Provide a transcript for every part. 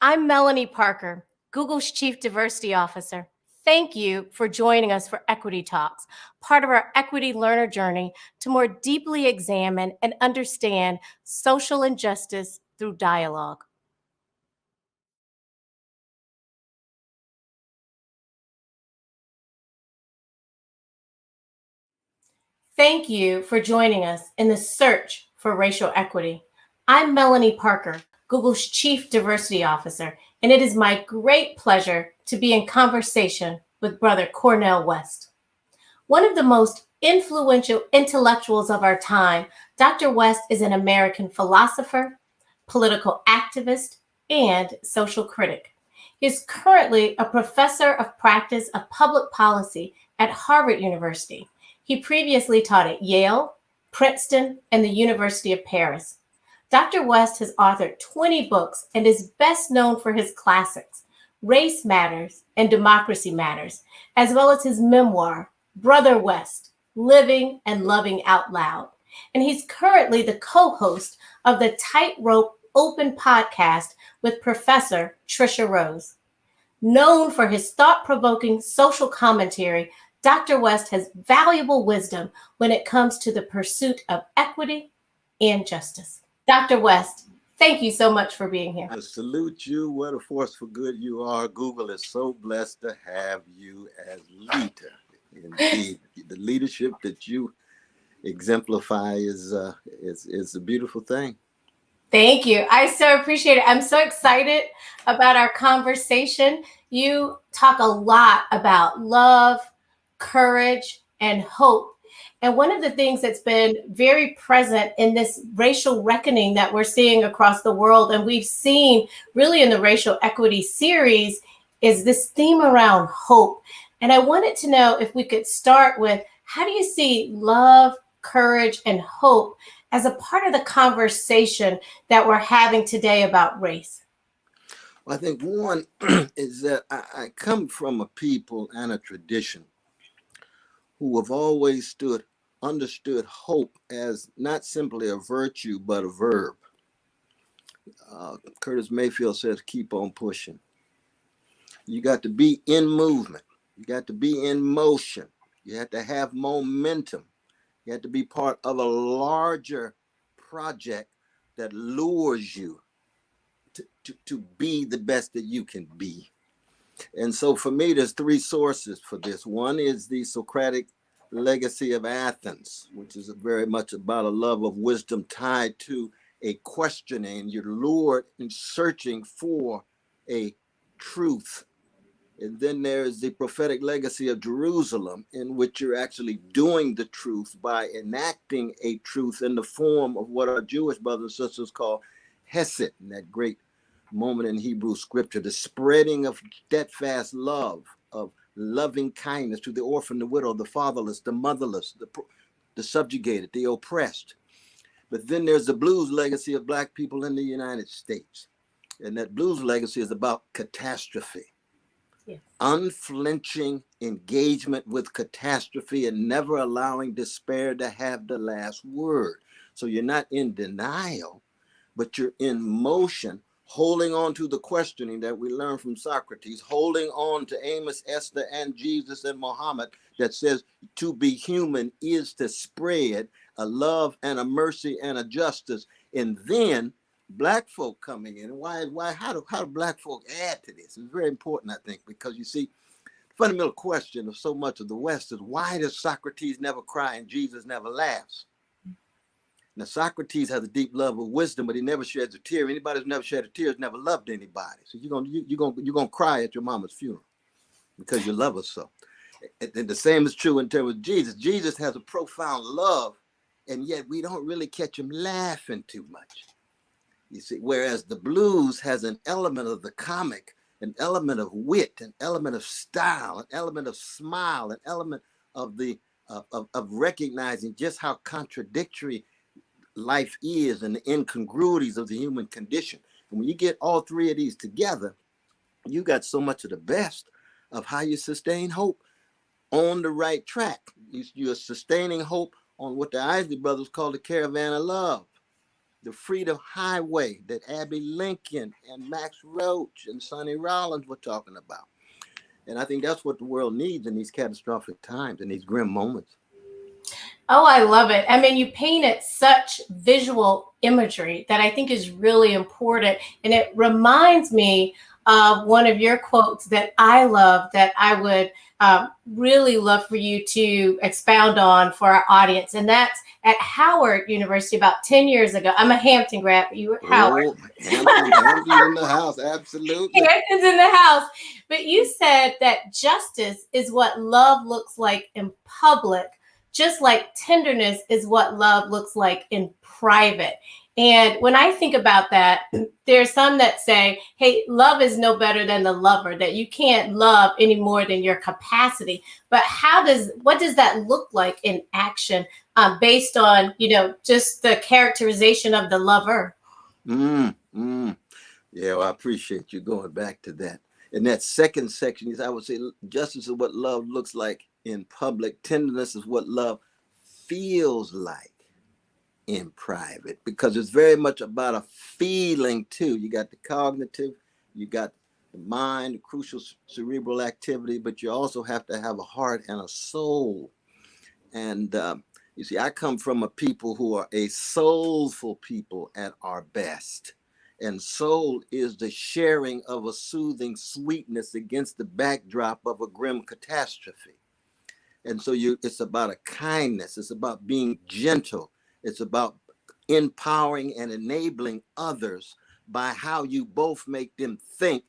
I'm Melonie Parker, Google's Chief Diversity Officer. Thank you for joining us for Equity Talks, part of our equity learner journey to more deeply examine and understand social injustice through dialogue. Thank you for joining us in the search for racial equity. I'm Melonie Parker, Google's Chief Diversity Officer, and it is my great pleasure to be in conversation with Brother Cornel West. One of the most influential intellectuals of our time, Dr. West is an American philosopher, political activist, and social critic. He is currently a professor of practice of public policy at Harvard University. He previously taught at Yale, Princeton, and the University of Paris. Dr. West has authored 20 books and is best known for his classics, Race Matters and Democracy Matters, as well as his memoir, Brother West, Living and Loving Out Loud. And he's currently the co-host of the Tightrope Open podcast with Professor Trisha Rose. Known for his thought-provoking social commentary, Dr. West has valuable wisdom when it comes to the pursuit of equity and justice. Dr. West, thank you so much for being here. I salute you. What a force for good you are. Google is so blessed to have you as leader. Indeed, the leadership that you exemplify is a beautiful thing. Thank you. I so appreciate it. I'm so excited about our conversation. You talk a lot about love, courage, and hope. And one of the things that's been very present in this racial reckoning that we're seeing across the world, and we've seen really in the racial equity series, is this theme around hope. And I wanted to know if we could start with, how do you see love, courage, and hope as a part of the conversation that we're having today about race? Well, I think one is that I come from a people and a tradition who have always understood hope as not simply a virtue, but a verb. Curtis Mayfield says, keep on pushing. You got to be in movement. You got to be in motion. You have to have momentum. You have to be part of a larger project that lures you to be the best that you can be. And so for me, there's three sources for this. One is the Socratic legacy of Athens, which is very much about a love of wisdom tied to a questioning. You're lured in searching for a truth. And then there's the prophetic legacy of Jerusalem, in which you're actually doing the truth by enacting a truth in the form of what our Jewish brothers and sisters call Hesed, in that great moment in Hebrew scripture, the spreading of steadfast love, of loving kindness to the orphan, the widow, the fatherless, the motherless, the subjugated, the oppressed. But then there's the blues legacy of Black people in the United States. And that blues legacy is about catastrophe. Yes. Unflinching engagement with catastrophe and never allowing despair to have the last word. So you're not in denial, but you're in motion, holding on to the questioning that we learned from Socrates, holding on to Amos, Esther, and Jesus and Muhammad, that says to be human is to spread a love and a mercy and a justice. And then Black folk coming in. How do Black folk add to this? It's very important, I think, because you see, the fundamental question of so much of the West is, why does Socrates never cry and Jesus never laughs? Now, Socrates has a deep love of wisdom, but he never sheds a tear. Anybody who's never shed a tear has never loved anybody. So you're gonna cry at your mama's funeral because you love her so. And the same is true in terms of Jesus. Jesus has a profound love, and yet we don't really catch him laughing too much. You see, whereas the blues has an element of the comic, an element of wit, an element of style, an element of smile, an element of the of recognizing just how contradictory life is and the incongruities of the human condition. And when you get all three of these together, you got so much of the best of how you sustain hope on the right track. You're sustaining hope on what the Isley brothers call the caravan of love. the Freedom Highway that Abby Lincoln and Max Roach and Sonny Rollins were talking about. And I think that's what the world needs in these catastrophic times, in these grim moments. Oh, I love it. I mean, you painted such visual imagery that I think is really important. And it reminds me of one of your quotes that I love that I would really love for you to expound on for our audience. And that's at Howard University about 10 years ago. I'm a Hampton grad, but you were at Howard. Oh, Hampton's in the house, absolutely. Hampton's in the house. But you said that justice is what love looks like in public, just like tenderness is what love looks like in private. And when I think about that, there's some that say, hey, love is no better than the lover, that you can't love any more than your capacity. But what does that look like in action based on, just the characterization of the lover? Yeah, well, I appreciate you going back to that. In that second section, I would say justice is what love looks like in public. Tenderness is what love feels like in private, because it's very much about a feeling too. You got the cognitive, you got the mind, the crucial cerebral activity, but you also have to have a heart and a soul. And you see, I come from a people who are a soulful people at our best. And soul is the sharing of a soothing sweetness against the backdrop of a grim catastrophe. And so it's about a kindness. It's about being gentle. It's about empowering and enabling others by how you both make them think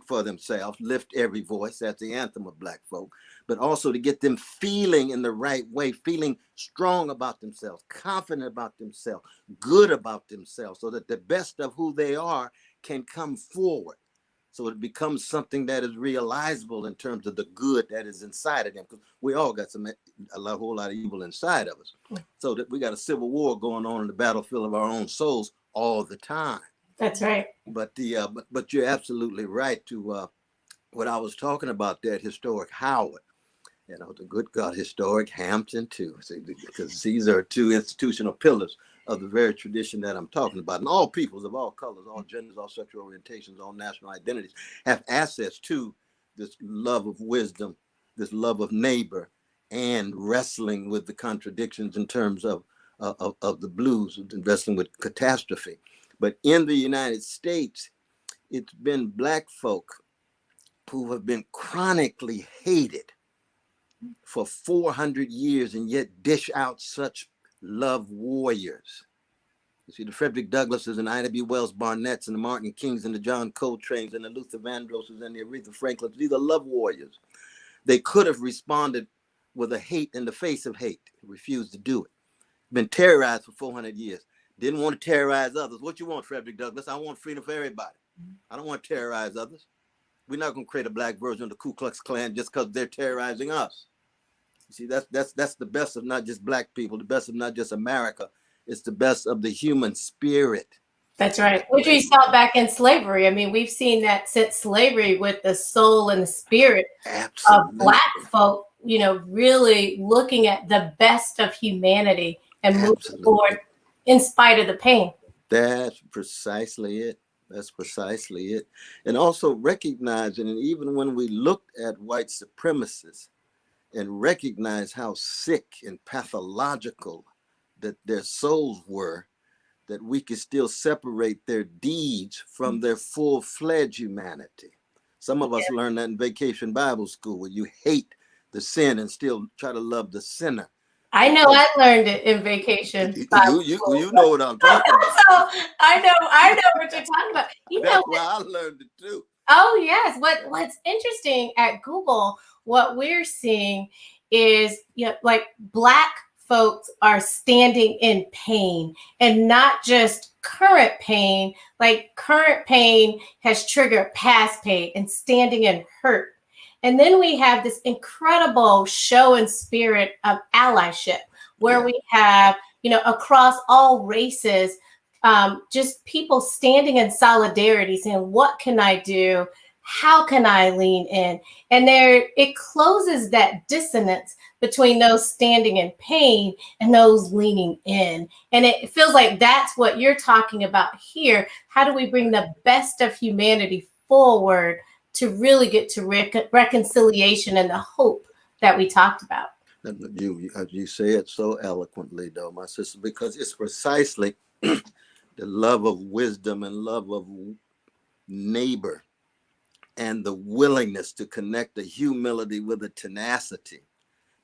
for themselves, lift every voice. That's the anthem of Black folk. But also to get them feeling in the right way, feeling strong about themselves, confident about themselves, good about themselves, so that the best of who they are can come forward. So it becomes something that is realizable in terms of the good that is inside of them, because we all got a whole lot of evil inside of us. So that we got a civil war going on in the battlefield of our own souls all the time. That's right. But but you're absolutely right to what I was talking about, that historic Howard. The good God, historic Hampton too, because these are two institutional pillars of the very tradition that I'm talking about. And all peoples of all colors, all genders, all sexual orientations, all national identities have access to this love of wisdom, this love of neighbor, and wrestling with the contradictions in terms of the blues, and wrestling with catastrophe. But in the United States, it's been Black folk who have been chronically hated for 400 years and yet dish out such love warriors. You see, the Frederick Douglasses and Ida B. Wells Barnett's and the Martin Kings and the John Coltrane's and the Luther Vandrosses and the Aretha Franklins, these are love warriors. They could have responded with a hate in the face of hate, refused to do it. Been terrorized for 400 years. Didn't want to terrorize others. What you want, Frederick Douglass? I want freedom for everybody. I don't want to terrorize others. We're not going to create a Black version of the Ku Klux Klan just because they're terrorizing us. You see, that's the best of not just Black people, the best of not just America. It's the best of the human spirit. That's right. Which we saw back in slavery. I mean, we've seen that since slavery with the soul and the spirit of Black folk, really looking at the best of humanity and moving forward in spite of the pain. That's precisely it. That's precisely it. And also recognizing, and even when we looked at white supremacists and recognize how sick and pathological that their souls were, that we could still separate their deeds from their full-fledged humanity. Some of us learned that in Vacation Bible School, where you hate the sin and still try to love the sinner. I know I learned it in Vacation Bible School. You know what I'm talking about. So I know what you're talking about. That's why I learned it too. Oh, yes. What's interesting at Google, what we're seeing is, like Black folks are standing in pain, and not just current pain. Like current pain has triggered past pain and standing in hurt. And then we have this incredible show and spirit of allyship, where we have, across all races, just people standing in solidarity saying, what can I do How can I lean in? And there, it closes that dissonance between those standing in pain and those leaning in. And it feels like that's what you're talking about here. How do we bring the best of humanity forward to really get to reconciliation and the hope that we talked about? You say it so eloquently, though, my sister, because it's precisely the love of wisdom and love of neighbor and the willingness to connect the humility with the tenacity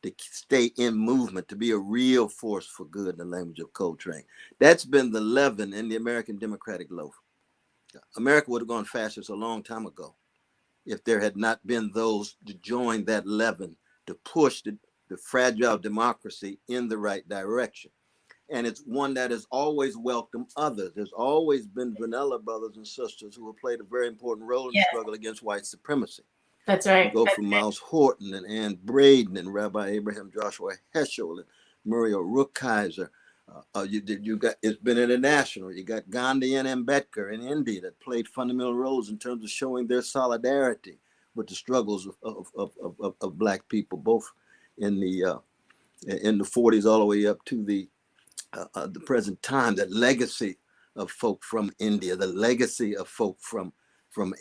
to stay in movement, to be a real force for good, in the language of Coltrane. That's been the leaven in the American democratic loaf. America would have gone fascist a long time ago if there had not been those to join that leaven to push the fragile democracy in the right direction. And it's one that has always welcomed others. There's always been vanilla brothers and sisters who have played a very important role in the struggle against white supremacy. That's right. You go from Miles Horton and Ann Braden and Rabbi Abraham Joshua Heschel and Muriel Rukeyser. You got, it's been international. You got Gandhi and Ambedkar in India that played fundamental roles in terms of showing their solidarity with the struggles of Black people, both in the 40s all the way up to the present time. That legacy of folk from India, the legacy of folk from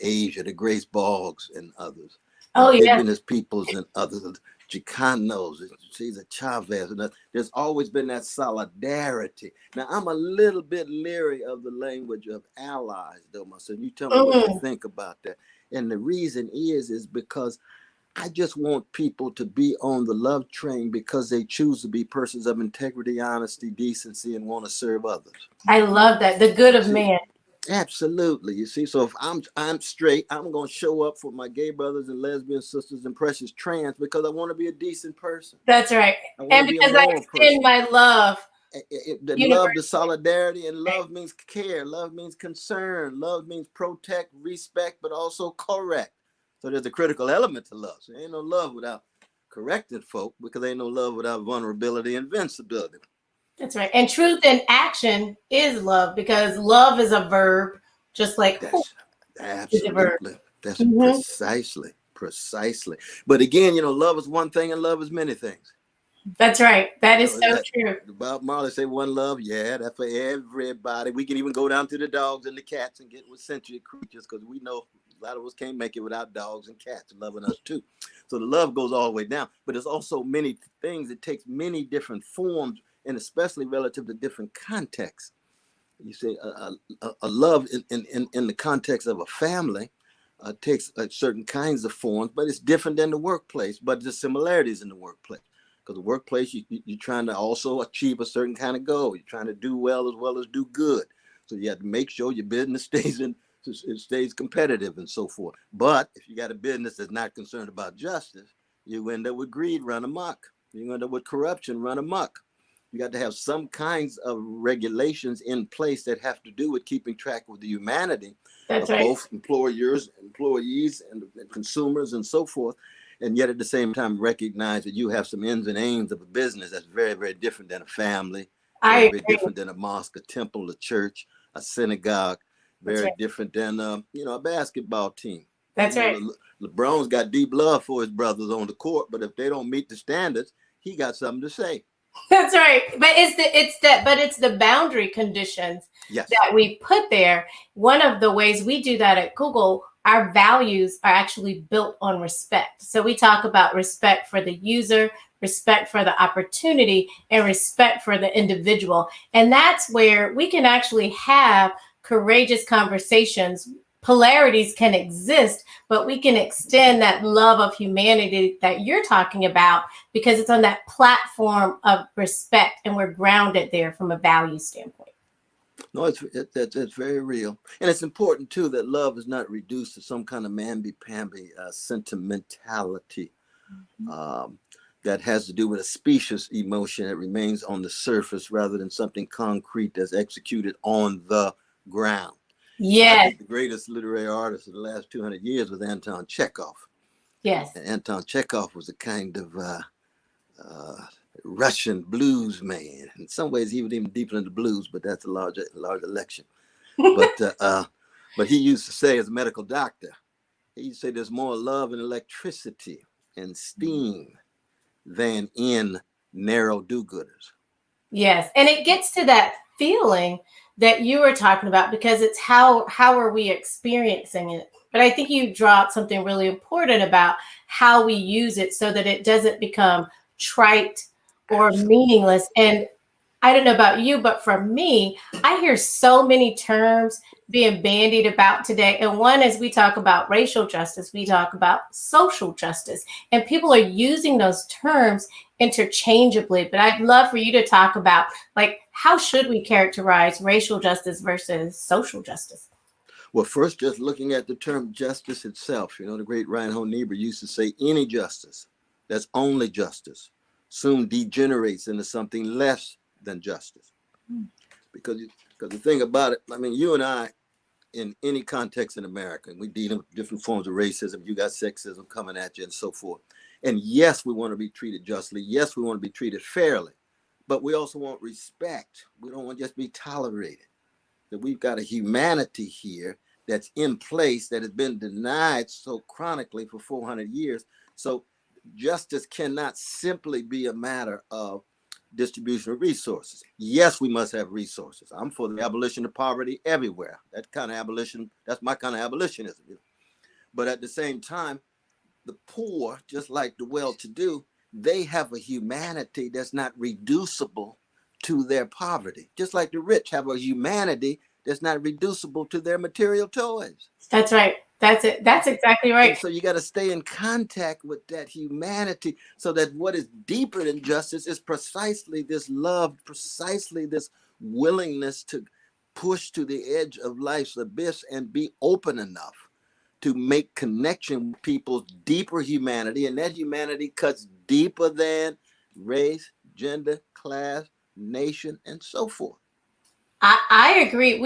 Asia, the Grace Boggs and others, indigenous peoples and others, Chicanos, Cesar Chavez, and there's always been that solidarity. Now, I'm a little bit leery of the language of allies, though, my son. You tell me what you think about that. And the reason is because I just want people to be on the love train because they choose to be persons of integrity, honesty, decency, and want to serve others. I love that. The good of man. Absolutely. You see, so if I'm straight, I'm going to show up for my gay brothers and lesbian sisters and precious trans because I want to be a decent person. That's right. And because I extend my love. The love, the solidarity, and love means care. Love means concern. Love means protect, respect, but also correct. So there's a critical element to love. So there ain't no love without correcting folk, because there ain't no love without vulnerability and invincibility. That's right. And truth in action is love, because love is a verb, just like that's absolutely. That's precisely. But again, love is one thing and love is many things. That's right. That is so true. Bob Marley say one love. Yeah, that's for everybody. We can even go down to the dogs and the cats and get with sentient creatures, because we know a lot of us can't make it without dogs and cats loving us too. So the love goes all the way down. But there's also many things. It takes many different forms, and especially relative to different contexts. You say a love in the context of a family takes certain kinds of forms, but it's different than the workplace. But there's similarities in the workplace. Because the workplace, you're trying to also achieve a certain kind of goal. You're trying to do well as do good. So you have to make sure your business stays competitive and so forth. But if you got a business that's not concerned about justice, you end up with greed run amok. You end up with corruption run amok. You got to have some kinds of regulations in place that have to do with keeping track of the humanity of both employers, employees, and consumers and so forth. And yet at the same time, recognize that you have some ins and aims of a business that's very, very different than a family, very different than a mosque, a temple, a church, a synagogue, very different than a basketball team. That's right. LeBron's got deep love for his brothers on the court, but if they don't meet the standards, he got something to say. That's right. But it's the boundary conditions that we put there. One of the ways we do that at Google, our values are actually built on respect. So we talk about respect for the user, respect for the opportunity, and respect for the individual. And that's where we can actually have courageous conversations. Polarities can exist, but we can extend that love of humanity that you're talking about, because it's on that platform of respect, and we're grounded there from a value standpoint. No, it's very real. And it's important, too, that love is not reduced to some kind of mamby-pamby sentimentality that has to do with a specious emotion that remains on the surface rather than something concrete that's executed on the ground. Yes. I think the greatest literary artist of the last 200 years was Anton Chekhov. Yes. And Anton Chekhov was a kind of Russian blues man. In some ways, he was even deeper into blues, but that's a large election. But he used to say, as a medical doctor, He said there's more love and electricity and steam than in narrow do-gooders. Yes, and it gets to that feeling that you were talking about, because it's how are we experiencing it. But I think you dropped something really important about how we use it so that it doesn't become trite or meaningless. And I don't know about you, but for me, I hear so many terms being bandied about today. And one is, we talk about racial justice, we talk about social justice, and people are using those terms interchangeably. But I'd love for you to talk about, like, how should we characterize racial justice versus social justice? Well, first, just looking at the term justice itself, the great Reinhold Niebuhr used to say, any justice that's only justice soon degenerates into something less than justice. Because the thing about it, I mean, you and I, in any context in America, and we deal with different forms of racism, you got sexism coming at you and so forth. And yes, we want to be treated justly. Yes, we want to be treated fairly. But we also want respect. We don't want to just be tolerated. That we've got a humanity here that's in place that has been denied so chronically for 400 years. So justice cannot simply be a matter of distribution of resources. Yes, we must have resources. I'm for the abolition of poverty everywhere. That kind of abolition, that's my kind of abolitionism. But at the same time, the poor, just like the well-to-do, they have a humanity that's not reducible to their poverty. Just like the rich have a humanity that's not reducible to their material toys. That's right. That's it. That's exactly right. And so you got to stay in contact with that humanity, so that what is deeper than justice is precisely this love, precisely this willingness to push to the edge of life's abyss and be open enough to make connection with people's deeper humanity. And that humanity cuts deeper than race, gender, class, nation, and so forth. I agree.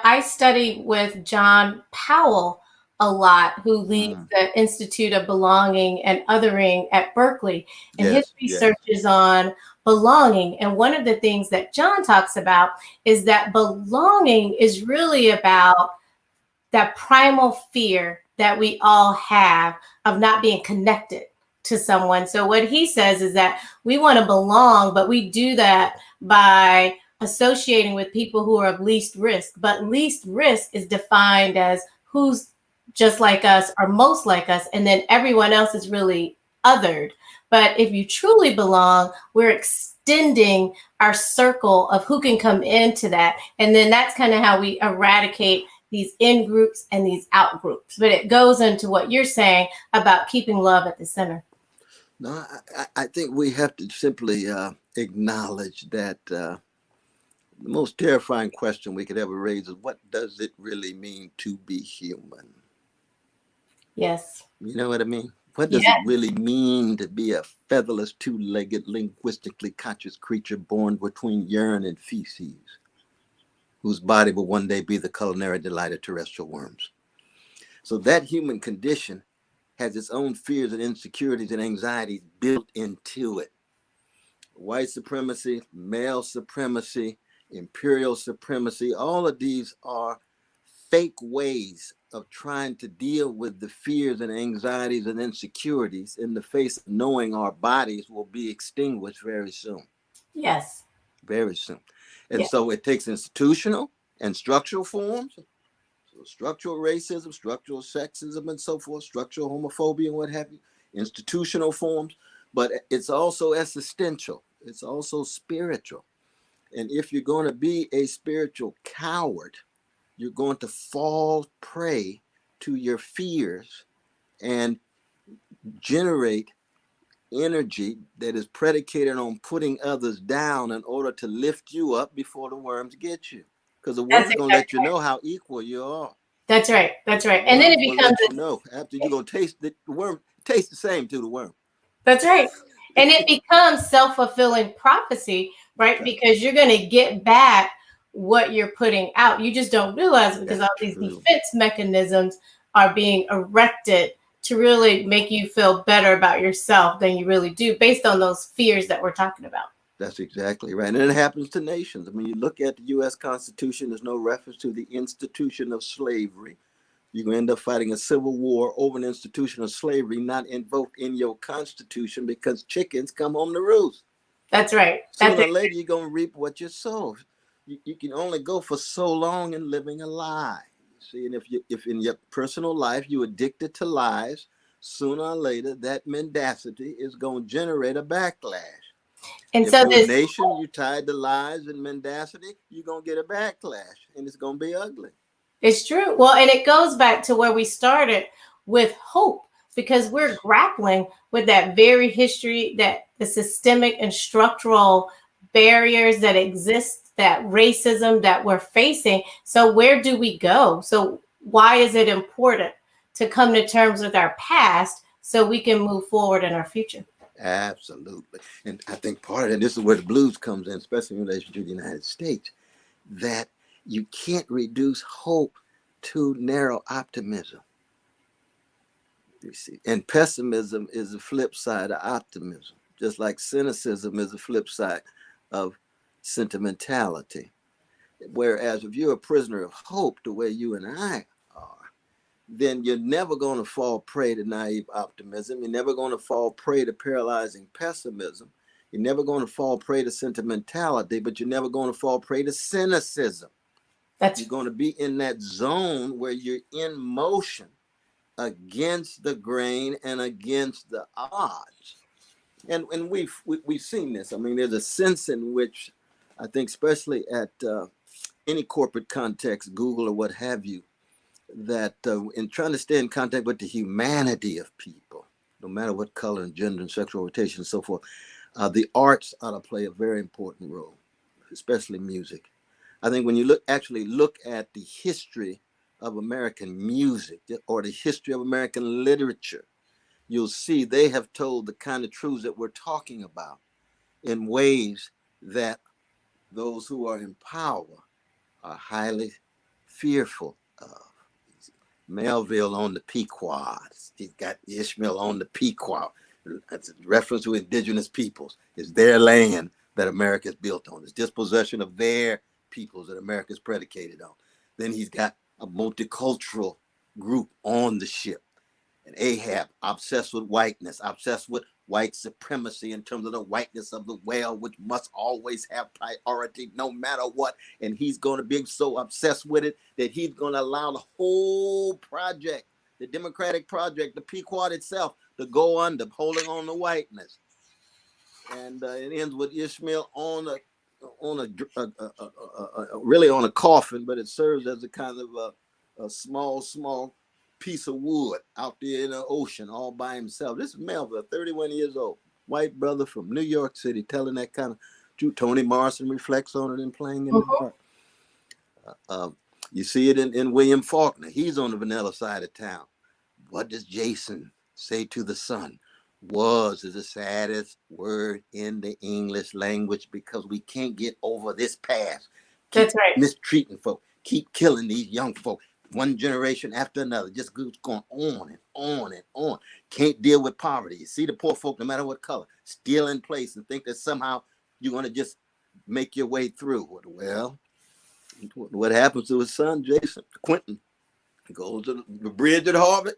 I study with John Powell a lot, who leads the Institute of Belonging and Othering at Berkeley. And his research is on belonging. And one of the things that John talks about is that belonging is really about that primal fear that we all have of not being connected to someone. So what he says is that we want to belong, but we do that by associating with people who are of least risk. But least risk is defined as who's just like us or most like us, and then everyone else is really othered. But if you truly belong, we're extending our circle of who can come into that. And then that's kind of how we eradicate these in groups and these out groups. But it goes into what you're saying about keeping love at the center. No, I think we have to simply acknowledge that the most terrifying question we could ever raise is, what does it really mean to be human? Yes. You know what I mean? What does it really mean to be a featherless, two-legged, linguistically conscious creature born between urine and feces, whose body will one day be the culinary delight of terrestrial worms? So that human condition has its own fears and insecurities and anxieties built into it. White supremacy, male supremacy, imperial supremacy, all of these are fake ways of trying to deal with the fears and anxieties and insecurities in the face of knowing our bodies will be extinguished very soon. Yes. Very soon. And so it takes institutional and structural forms. So structural racism, structural sexism, and so forth, structural homophobia and what have you, institutional forms, but it's also existential. It's also spiritual. And if you're going to be a spiritual coward, you're going to fall prey to your fears and generate energy that is predicated on putting others down in order to lift you up before the worms get you. Because the worms are going to let you know how equal you are. That's right. That's right. And then it becomes, after you're going to taste the worm, tastes the same to the worm. That's right. And it becomes self-fulfilling prophecy, right? Because you're going to get back what you're putting out. You just don't realize it, because all these defense mechanisms are being erected to really make you feel better about yourself than you really do, based on those fears that we're talking about. That's exactly right. And it happens to nations. I mean, you look at the U.S. Constitution, there's no reference to the institution of slavery. You're going to end up fighting a civil war over an institution of slavery not invoked in your constitution because chickens come home to roost. That's right. That's Sooner or it. later, you're going to reap what you sow. You can only go for so long in living a lie. See, and if in your personal life you're addicted to lies, sooner or later that mendacity is going to generate a backlash. And If so you're a this nation, you tied to lies and mendacity, you're going to get a backlash, and it's going to be ugly. It's true. Well, and it goes back to where we started with hope, because we're grappling with that very history, that the systemic and structural barriers that exist, that racism that we're facing. So, where do we go? So, why is it important to come to terms with our past so we can move forward in our future? Absolutely. And I think part of it, and this is where the blues comes in, especially in relation to the United States, that you can't reduce hope to narrow optimism. You see, and pessimism is the flip side of optimism, just like cynicism is the flip side of sentimentality. Whereas if you're a prisoner of hope, the way you and I are, then you're never going to fall prey to naive optimism. You're never going to fall prey to paralyzing pessimism. You're never going to fall prey to sentimentality, but you're never going to fall prey to cynicism. That's You're going to be in that zone where you're in motion against the grain and against the odds. And we've seen this. I mean, there's a sense in which I think, especially at any corporate context, Google or what have you, that in trying to stay in contact with the humanity of people, no matter what color and gender and sexual orientation and so forth, the arts ought to play a very important role, especially music. I think when you actually look at the history of American music or the history of American literature, you'll see they have told the kind of truths that we're talking about in ways that those who are in power are highly fearful of. Melville on the Pequods. He's got Ishmael on the Pequot. That's a reference to indigenous peoples. It's their land that America is built on. It's dispossession of their peoples that America is predicated on. Then he's got a multicultural group on the ship. And Ahab, obsessed with whiteness, obsessed with white supremacy in terms of the whiteness of the whale, which must always have priority no matter what. And he's going to be so obsessed with it that he's going to allow the whole project, the Democratic project, the Pequot itself, to go under, holding on to whiteness. And it ends with Ishmael really on a coffin, but it serves as a kind of a small piece of wood out there in the ocean all by himself. This is Melville, 31 years old, white brother from New York City, telling that kind of truth. Toni Morrison reflects on it in Playing in the Dark. You see it in William Faulkner. He's on the vanilla side of town. What does Jason say to the sun? Was is the saddest word in the English language because we can't get over this past. Keep That's right. mistreating folk. Keep killing these young folk. One generation after another, just going on and on and on. Can't deal with poverty. You see the poor folk, no matter what color, still in place and think that somehow you're going to just make your way through. Well, what happens to his son, Jason, Quentin? He goes to the bridge at Harvard.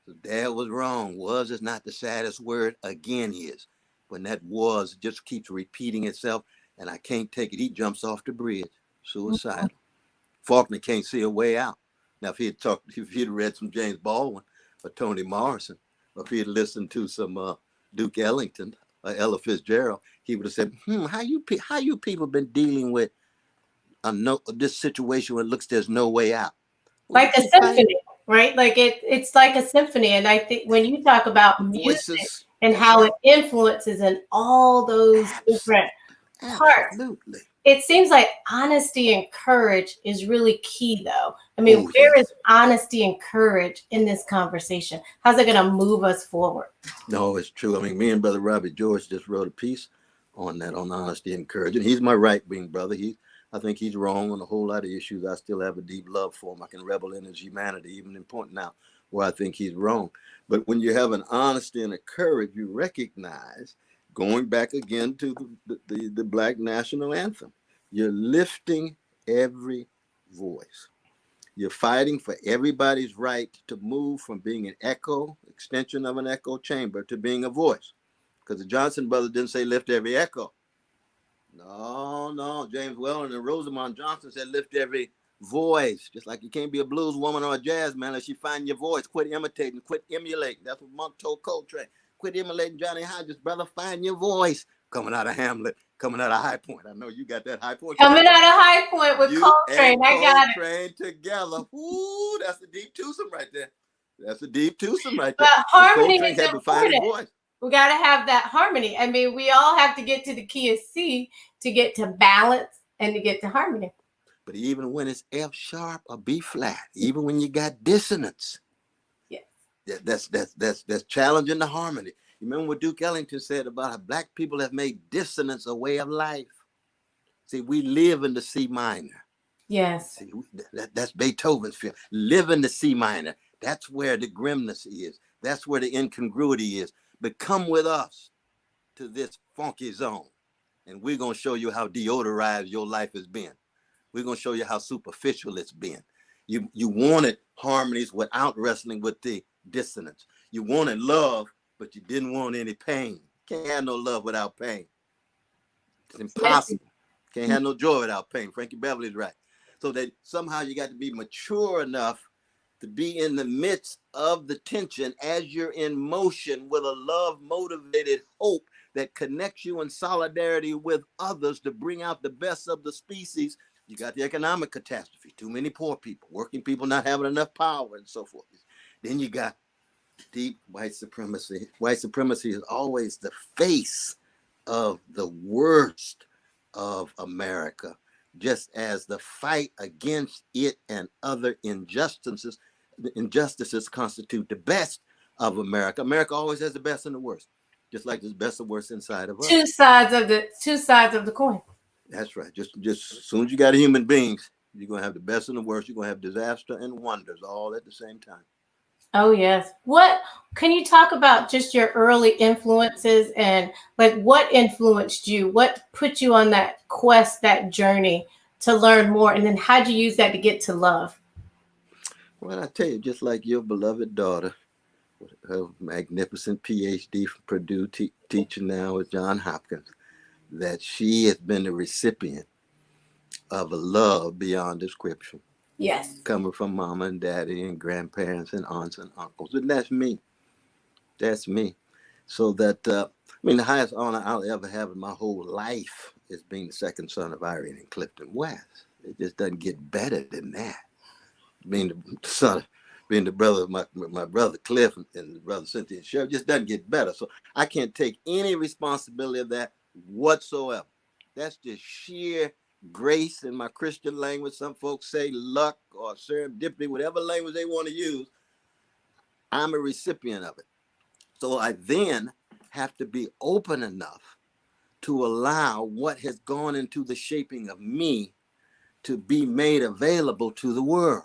So Dad was wrong. Was is not the saddest word. Again is. When that was just keeps repeating itself, and I can't take it. He jumps off the bridge, suicidal. Faulkner can't see a way out. Now, if he'd read some James Baldwin or Toni Morrison, or if he'd listened to some Duke Ellington or Ella Fitzgerald, he would have said, how you people been dealing with this situation where it looks there's no way out? Well, you Like a keep fighting. symphony, right? Like it's like a symphony. And I think when you talk about music Voices. and That's how it right. influences in all those different parts, Absolutely. it seems like honesty and courage is really key, though. I mean, Oh, where is yes. honesty and courage in this conversation? How's it going to move us forward? No, it's true. I mean, me and Brother Robbie George just wrote a piece on that, on honesty and courage. And he's my right-wing brother. I think he's wrong on a whole lot of issues. I still have a deep love for him. I can revel in his humanity, even in pointing out where I think he's wrong. But when you have an honesty and a courage, you recognize, going back again to the Black national anthem, you're lifting every voice. You're fighting for everybody's right to move from being an echo, extension of an echo chamber, to being a voice. Because the Johnson brothers didn't say lift every echo. No. James Weldon and Rosamond Johnson said lift every voice. Just like you can't be a blues woman or a jazz man unless you find your voice. Quit imitating, quit emulating. That's what Monk told Coltrane. Quit emulating Johnny Hodges, brother. Find your voice. Coming out of Hamlet, coming out of High Point. I know you got that High Point. Coming out of High Point with You and Coltrane. I got it. Coltrane together. Ooh, that's a deep twosome right there. That's a deep twosome right there. But harmony Coltrane is had to find his important. voice. We got to have that harmony. I mean, we all have to get to the key of C to get to balance and to get to harmony. But even when it's F sharp or B flat, even when you got dissonance, yes, that's challenging the harmony. You remember what Duke Ellington said about how black people have made dissonance a way of life. See, we live in the C minor. Yes. See, that's Beethoven's feel. Live in the C minor. That's where the grimness is. That's where the incongruity is. But come with us to this funky zone, and we're going to show you how deodorized your life has been. We're going to show you how superficial it's been. You wanted harmonies without wrestling with the dissonance. You wanted love, but you didn't want any pain. Can't have no love without pain. It's impossible. Can't have no joy without pain. Frankie Beverly's right. So that somehow you got to be mature enough to be in the midst of the tension as you're in motion with a love-motivated hope that connects you in solidarity with others to bring out the best of the species. You got the economic catastrophe, too many poor people, working people not having enough power and so forth. Then you got deep white supremacy. White supremacy is always the face of the worst of America, just as the fight against it and other injustices constitute the best of America. America always has the best and the worst, just like there's best and worst inside of us. Two sides of the coin. That's right. Just as soon as you got human beings, you're gonna have the best and the worst. You're gonna have disaster and wonders all at the same time. Oh yes. What can you talk about just your early influences and like what influenced you? What put you on that quest, that journey to learn more? And then how'd you use that to get to love? Well, I tell you, just like your beloved daughter, with her magnificent PhD from Purdue, teaching now at Johns Hopkins, that she has been the recipient of a love beyond description. Yes. Coming from mama and daddy and grandparents and aunts and uncles. And that's me. That's me. So that, the highest honor I'll ever have in my whole life is being the second son of Irene and Clifton West. It just doesn't get better than that. Being the brother of my brother Cliff and the brother Cynthia and Sheriff just doesn't get better. So I can't take any responsibility of that whatsoever. That's just sheer grace in my Christian language. Some folks say luck or serendipity, whatever language they want to use. I'm a recipient of it. So I then have to be open enough to allow what has gone into the shaping of me to be made available to the world.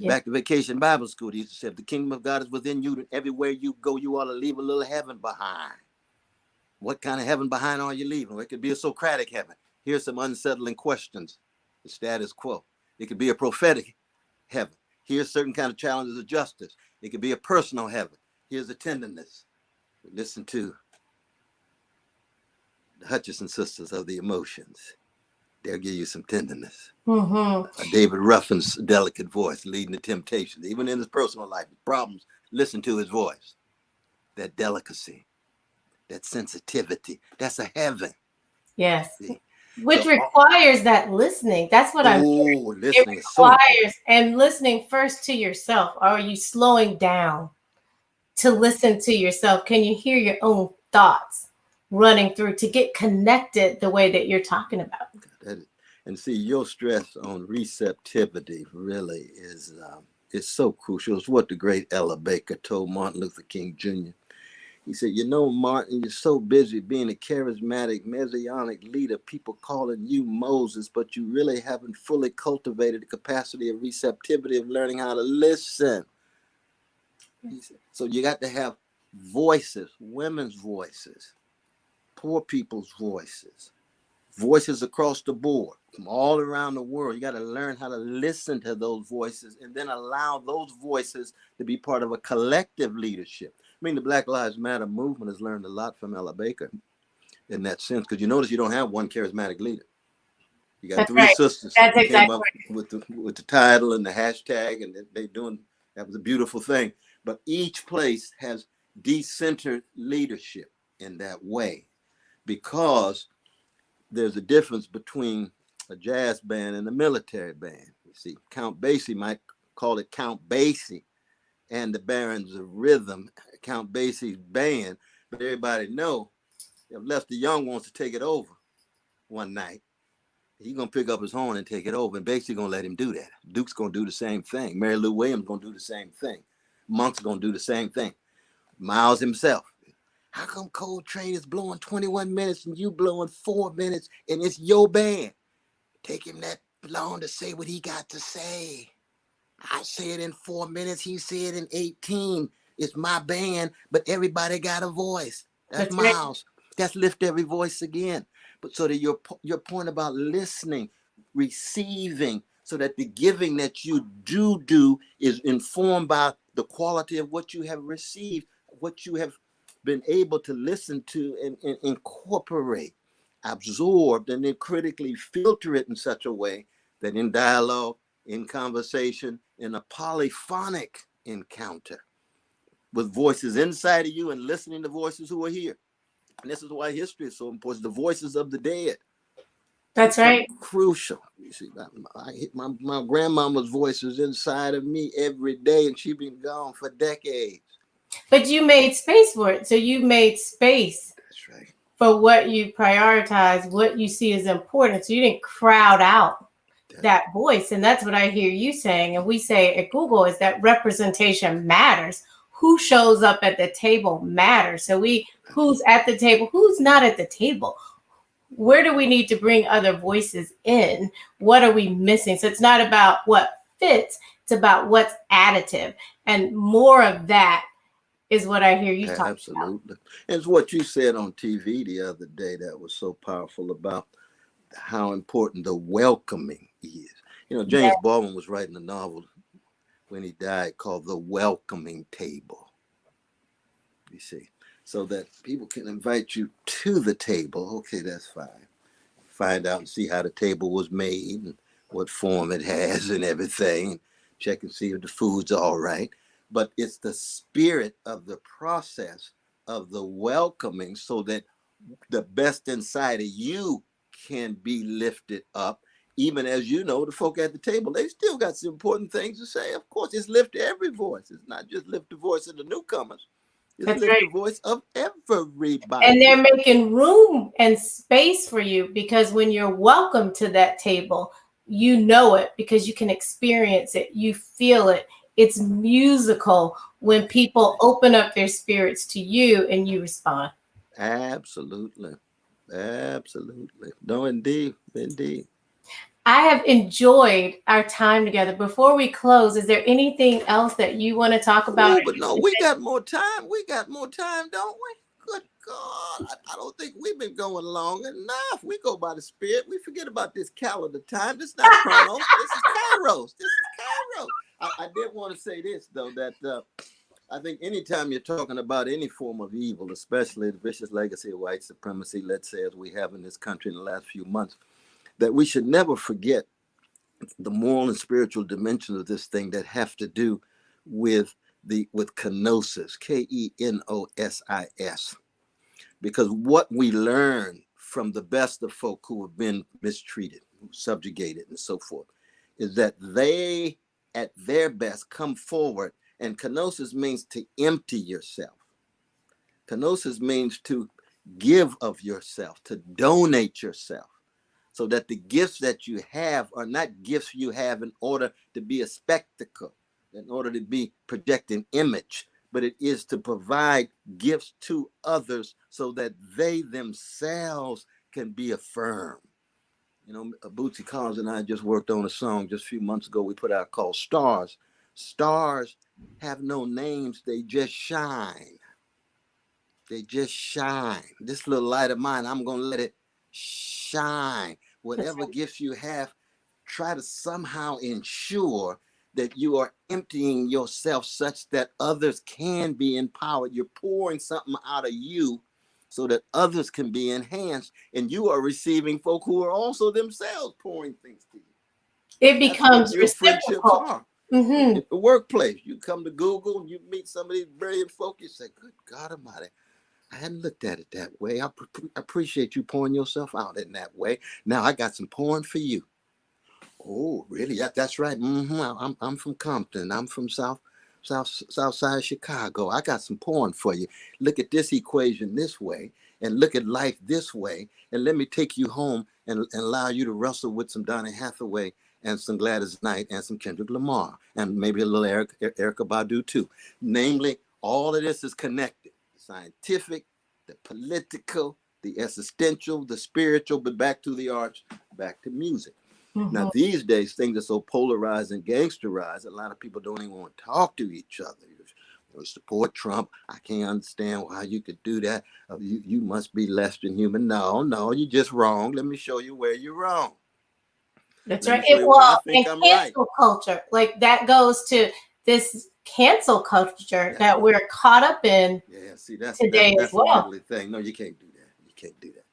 Back to Vacation Bible School, he used to say, if the kingdom of God is within you, everywhere you go, you ought to leave a little heaven behind. What kind of heaven behind are you leaving? Well, it could be a Socratic heaven. Here's some unsettling questions, the status quo. It could be a prophetic heaven. Here's certain kind of challenges of justice. It could be a personal heaven. Here's a tenderness. Listen to the Hutchison sisters of the emotions. They'll give you some tenderness. Mm-hmm. David Ruffin's delicate voice leading to temptation. Even in his personal life, problems, listen to his voice. That delicacy, that sensitivity, that's a heaven. Yes. See? Which requires that listening. That's what I'm hearing. Listening it so requires, and listening first to yourself. Are you slowing down to listen to yourself? Can you hear your own thoughts running through to get connected the way that you're talking about? And see, your stress on receptivity really is so crucial. It's what the great Ella Baker told Martin Luther King Jr. He said, Martin, you're so busy being a charismatic, messianic leader, people calling you Moses, but you really haven't fully cultivated the capacity of receptivity of learning how to listen. He said, so you got to have voices, women's voices, poor people's voices, voices across the board from all around the world. You got to learn how to listen to those voices and then allow those voices to be part of a collective leadership. I mean, the Black Lives Matter movement has learned a lot from Ella Baker in that sense, because you notice you don't have one charismatic leader. You got That's three right. sisters That's who came exactly up right. with the title and the hashtag, and they doing, that was a beautiful thing. But each place has decentered leadership in that way, because there's a difference between a jazz band and a military band. You see, Count Basie might call it Count Basie and the Barons of Rhythm, Count Basie's band, but everybody know if Lester Young wants to take it over one night, he's gonna pick up his horn and take it over, and Basie gonna let him do that. Duke's gonna do the same thing. Mary Lou Williams gonna do the same thing. Monk's gonna do the same thing. Miles himself. How come Coltrane is blowing 21 minutes and you blowing 4 minutes and it's your band? Take him that long to say what he got to say. I say it in 4 minutes. He said in 18. It's my band, but everybody got a voice. That's That's right. Miles. That's lift every voice again. But so that your point about listening, receiving, so that the giving that you do is informed by the quality of what you have received, what you have been able to listen to and incorporate, absorbed, and then critically filter it in such a way that in dialogue, in conversation, in a polyphonic encounter with voices inside of you and listening to voices who are here. And this is why history is so important. The voices of the dead That's become right. crucial. You see, my grandmama's voice is inside of me every day, and she's been gone for decades. But you made space for it. So you made space That's right. for what you prioritize, what you see as important. So you didn't crowd out that voice. And that's what I hear you saying. And we say at Google is that representation matters. Who shows up at the table matters. So who's at the table, who's not at the table. Where do we need to bring other voices in? What are we missing? So it's not about what fits, it's about what's additive. And more of that is what I hear you talking about. Absolutely. And it's what you said on TV the other day that was so powerful about how important the welcoming is. You know, James Baldwin was writing a novel when he died called The Welcoming Table. You see, so that people can invite you to the table. Okay, that's fine. Find out and see how the table was made and what form it has and everything. Check and see if the food's all right. But it's the spirit of the process of the welcoming, so that the best inside of you can be lifted up. Even as you know, the folk at the table, they still got some important things to say. Of course, it's lift every voice. It's not just lift the voice of the newcomers. It's That's lift right. the voice of everybody. And they're making room and space for you, because when you're welcome to that table, you know it because you can experience it, you feel it. It's musical when people open up their spirits to you and you respond. Absolutely. Absolutely. No, indeed. Indeed. I have enjoyed our time together. Before we close, is there anything else that you want to talk about? Oh, but no, we got more time. We got more time, don't we? Good God. I don't think we've been going long enough. We go by the spirit. We forget about this calendar time. This is not Chronos. This is Kairos. This is Kairos. I did want to say this, though, that I think anytime you're talking about any form of evil, especially the vicious legacy of white supremacy, let's say, as we have in this country in the last few months, that we should never forget the moral and spiritual dimensions of this thing that have to do with kenosis, Kenosis. Because what we learn from the best of folk who have been mistreated, subjugated, and so forth, is that they, at their best, come forward. And kenosis means to empty yourself. Kenosis means to give of yourself, to donate yourself, so that the gifts that you have are not gifts you have in order to be a spectacle, in order to be projecting image, but it is to provide gifts to others so that they themselves can be affirmed. You know, Bootsy Collins and I just worked on a song just a few months ago we put out called Stars. Stars have no names, they just shine. They just shine. This little light of mine, I'm going to let it shine. That's Whatever right. gifts you have, try to somehow ensure that you are emptying yourself such that others can be empowered. You're pouring something out of you so that others can be enhanced, and you are receiving folk who are also themselves pouring things to you. It That's what becomes real friendships reciprocal. are. Hmm. In the workplace, you come to Google and you meet some of these brilliant folk, you say, good God Almighty, I hadn't looked at it that way. I appreciate you pouring yourself out in that way. Now I got some pouring for you. Oh, really? That's right. I'm from Compton. I'm from South Side Chicago. I got some porn for you. Look at this equation this way, and look at life this way, and let me take you home and allow you to wrestle with some Donny Hathaway and some Gladys Knight and some Kendrick Lamar and maybe a little Erica Badu too. Namely, all of this is connected: the scientific, the political, the existential, the spiritual, but back to the arts, back to music. Now, Hmm. these days, things are so polarized and gangsterized, a lot of people don't even want to talk to each other. You support Trump. I can't understand why you could do that. You must be less than human. No, you're just wrong. Let me show you where you're wrong. That's Let right. me show you where I think And I'm right. cancel culture, like that goes to this cancel culture Yeah, that we're caught up in yeah. See, that's today as that's an well. ugly thing. No, you can't do that. You can't do that.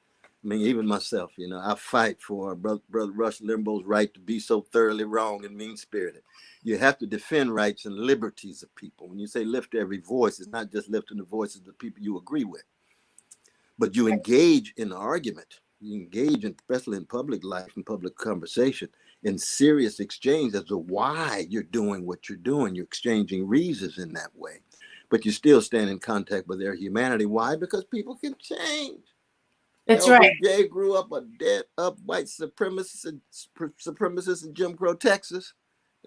I mean, even myself, I fight for brother Rush Limbaugh's right to be so thoroughly wrong and mean spirited. You have to defend rights and liberties of people. When you say lift every voice, it's not just lifting the voices of the people you agree with, but you engage in argument. You engage in, especially in public life and public conversation, in serious exchange as to why you're doing what you're doing. You're exchanging reasons in that way, but you still stand in contact with their humanity. Why? Because people can change. That's right. LBJ grew up a dead up white supremacist in Jim Crow, Texas,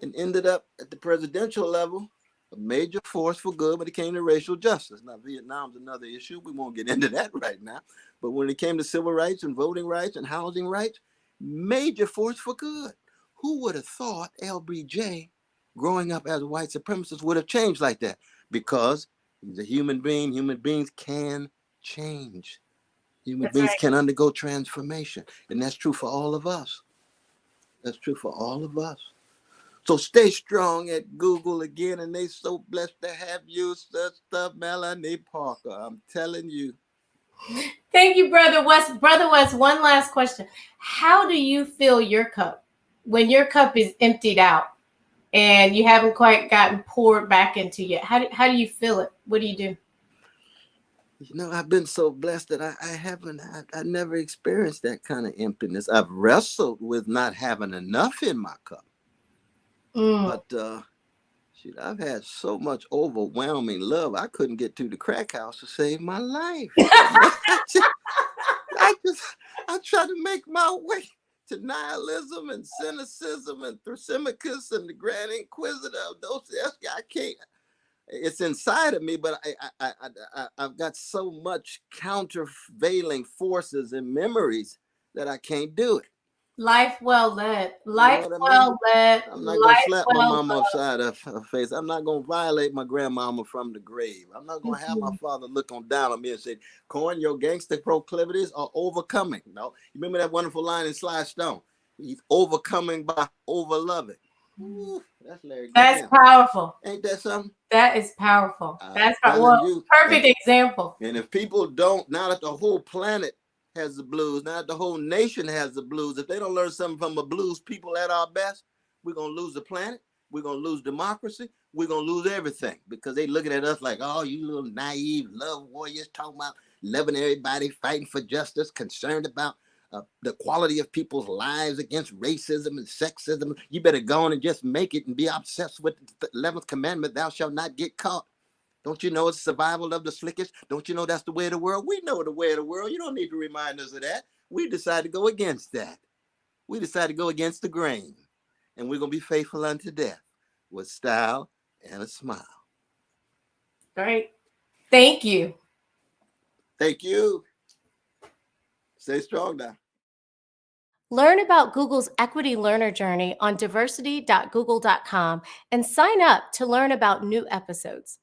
and ended up at the presidential level, a major force for good when it came to racial justice. Now, Vietnam's another issue. We won't get into that right now. But when it came to civil rights and voting rights and housing rights, major force for good. Who would have thought LBJ, growing up as a white supremacist, would have changed like that? Because he's a human being. Human beings can change. Human That's beings right. can undergo transformation. And that's true for all of us. That's true for all of us. So stay strong at Google again. And they so blessed to have you, Sister Melonie Parker. I'm telling you. Thank you, Brother West. Brother West, one last question. How do you fill your cup when your cup is emptied out and you haven't quite gotten poured back into yet? How do you fill it? What do you do? I've been so blessed that I never experienced that kind of emptiness. I've wrestled with not having enough in my cup. Mm. But shoot, I've had so much overwhelming love, I couldn't get to the crack house to save my life. I just, I try to make my way to nihilism and cynicism and Thrasymachus and the Grand Inquisitor. I can't. It's inside of me, but I've got so much countervailing forces and memories that I can't do it. Life well led. You know Life what I mean? well led. I'm not gonna Life slap my well mama upside her face. I'm not gonna violate my grandmama from the grave. I'm not gonna have my led. father look on down on me and say, "Corn, your gangster proclivities are overcoming." No, you remember that wonderful line in Sly Stone? He's overcoming by overloving. Ooh, that's Larry That's Graham. powerful. Ain't that something? That is powerful. I'm That's well, telling you. perfect example. And if people don't, now that the whole planet has the blues, now that the whole nation has the blues, if they don't learn something from the blues people at our best, we're going to lose the planet. We're going to lose democracy. We're going to lose everything because they looking at us like, oh, you little naive love warriors talking about loving everybody, fighting for justice, concerned about the quality of people's lives against racism and sexism. You better go on and just make it and be obsessed with the 11th commandment, thou shalt not get caught. Don't you know it's survival of the slickest? Don't you know that's the way of the world? We know the way of the world. You don't need to remind us of that. We decided to go against that. We decided to go against the grain. And we're going to be faithful unto death with style and a smile. Great. Thank you. Thank you. Stay strong now. Learn about Google's Equity Learner Journey on diversity.google.com and sign up to learn about new episodes.